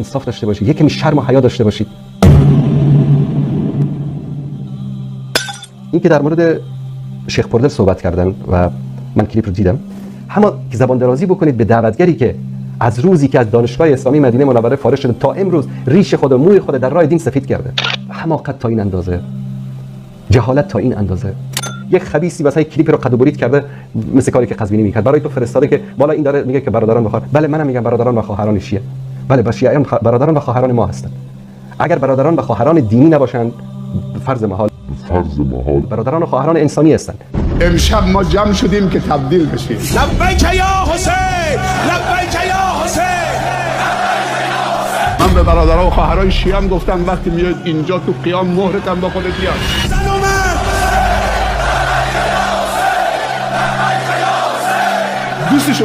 انصاف داشته باشید، یکمی شرم و حیا داشته باشید. این که در مورد شیخ پردل صحبت کردن و من کلیپ رو دیدم، اما که زبان درازی بکنید به دعوتگری که از روزی که از دانشگاه اسلامی مدینه منوره فارغ شده تا امروز ریش خود و موی خود در راه دین سفید کرده، حماقت تا این اندازه، جهالت تا این اندازه. یک خبیثی مثلا کلیپ رو قد و برید کرده مثل کاری که قزوینی میکرد، برای تو فرستاده که بالا این داره میگه که برادران و خواهران. بله منم میگم برادران و خواهران شیعه، بله شیعیان برادران و خواهران ما هستند. اگر برادران و خواهران دینی نباشند فرض محال برادران و خواهران انسانی هستند. امشب ما جمع شدیم که تبدیل بشیم. لبیک یا حسین، لبیک یا حسین. من به برادران و خواهران شیعه هم گفتم وقتی میاد اینجا تو قیام مهرتم با خودت بیار. زن و مرد دوستش